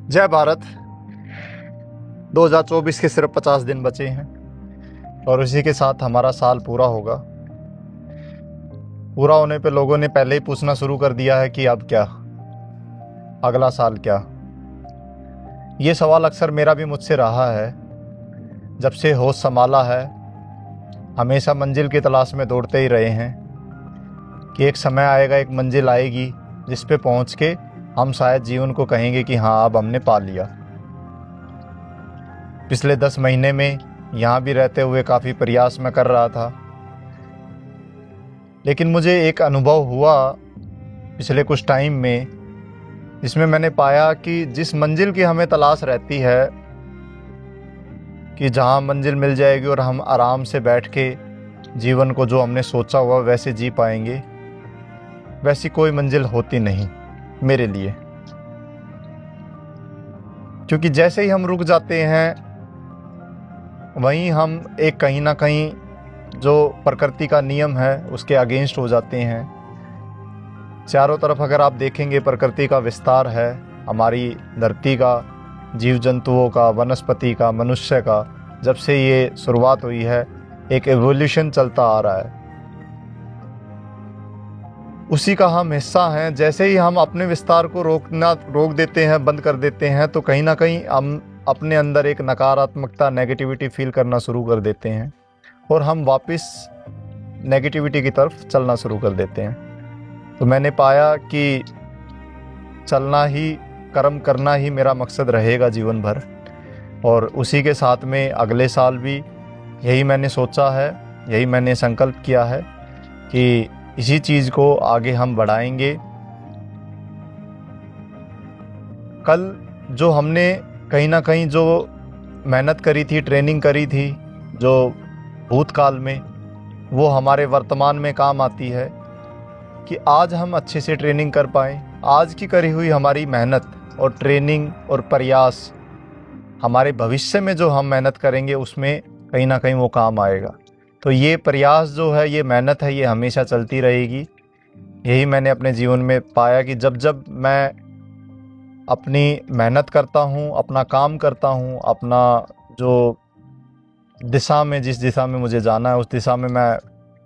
जय भारत। 2024 के सिर्फ 50 दिन बचे हैं और इसी के साथ हमारा साल पूरा होगा। पूरा होने पे लोगों ने पहले ही पूछना शुरू कर दिया है कि अब क्या, अगला साल क्या। ये सवाल अक्सर मेरा भी मुझसे रहा है। जब से होश संभाला है हमेशा मंजिल की तलाश में दौड़ते ही रहे हैं कि एक समय आएगा, एक मंजिल आएगी जिस पे पहुंच के हम शायद जीवन को कहेंगे कि हाँ, अब हमने पा लिया। पिछले 10 महीने में यहाँ भी रहते हुए काफ़ी प्रयास मैं कर रहा था, लेकिन मुझे एक अनुभव हुआ पिछले कुछ टाइम में, जिसमें मैंने पाया कि जिस मंजिल की हमें तलाश रहती है कि जहाँ मंजिल मिल जाएगी और हम आराम से बैठ के जीवन को जो हमने सोचा हुआ वैसे जी पाएंगे, वैसी कोई मंजिल होती नहीं मेरे लिए। क्योंकि जैसे ही हम रुक जाते हैं वहीं हम एक कहीं ना कहीं जो प्रकृति का नियम है उसके अगेंस्ट हो जाते हैं। चारों तरफ अगर आप देखेंगे प्रकृति का विस्तार है, हमारी धरती का, जीव जंतुओं का, वनस्पति का, मनुष्य का। जब से ये शुरुआत हुई है एक एवोल्यूशन चलता आ रहा है, उसी का हम हिस्सा हैं। जैसे ही हम अपने विस्तार को रोक देते हैं, बंद कर देते हैं, तो कहीं ना कहीं हम अपने अंदर एक नकारात्मकता, नेगेटिविटी फील करना शुरू कर देते हैं और हम वापस नेगेटिविटी की तरफ चलना शुरू कर देते हैं। तो मैंने पाया कि चलना ही, कर्म करना ही मेरा मकसद रहेगा जीवन भर, और उसी के साथ में अगले साल भी यही मैंने सोचा है, यही मैंने संकल्प किया है कि इसी चीज़ को आगे हम बढ़ाएंगे। कल जो हमने कहीं ना कहीं जो मेहनत करी थी, ट्रेनिंग करी थी जो भूतकाल में, वो हमारे वर्तमान में काम आती है कि आज हम अच्छे से ट्रेनिंग कर पाएँ। आज की करी हुई हमारी मेहनत और ट्रेनिंग और प्रयास हमारे भविष्य में जो हम मेहनत करेंगे उसमें कहीं ना कहीं वो काम आएगा। तो ये प्रयास जो है, ये मेहनत है, ये हमेशा चलती रहेगी। यही मैंने अपने जीवन में पाया कि जब जब मैं अपनी मेहनत करता हूँ, अपना काम करता हूँ, अपना जो दिशा में, जिस दिशा में मुझे जाना है उस दिशा में मैं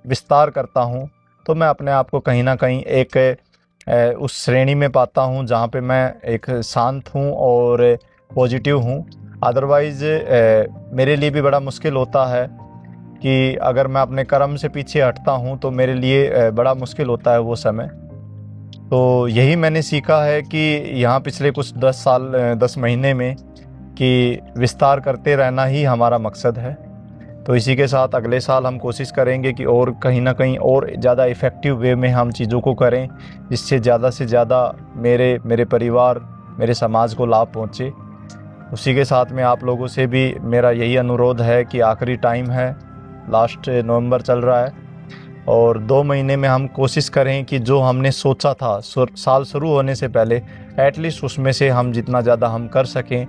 विस्तार करता हूँ, तो मैं अपने आप को कहीं ना कहीं एक उस श्रेणी में पाता हूँ जहाँ पे मैं एक शांत हूँ और पॉजिटिव हूँ। अदरवाइज़ मेरे लिए भी बड़ा मुश्किल होता है कि अगर मैं अपने कर्म से पीछे हटता हूँ तो मेरे लिए बड़ा मुश्किल होता है वो समय। तो यही मैंने सीखा है कि यहाँ पिछले कुछ 10 महीने में कि विस्तार करते रहना ही हमारा मकसद है। तो इसी के साथ अगले साल हम कोशिश करेंगे कि और कहीं ना कहीं और ज़्यादा इफ़ेक्टिव वे में हम चीज़ों को करें, जिससे ज़्यादा से ज़्यादा मेरे परिवार, मेरे समाज को लाभ पहुँचे। उसी के साथ में आप लोगों से भी मेरा यही अनुरोध है कि आखिरी टाइम है, लास्ट नवंबर चल रहा है, और 2 महीने में हम कोशिश करें कि जो हमने सोचा था साल शुरू होने से पहले, एटलीस्ट उसमें से हम जितना ज़्यादा हम कर सकें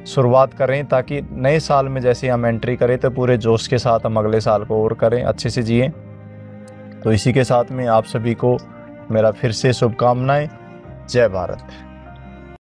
शुरुआत करें, ताकि नए साल में जैसे हम एंट्री करें तो पूरे जोश के साथ हम अगले साल को और करें, अच्छे से जिएं। तो इसी के साथ में आप सभी को मेरा फिर से शुभकामनाएं। जय भारत।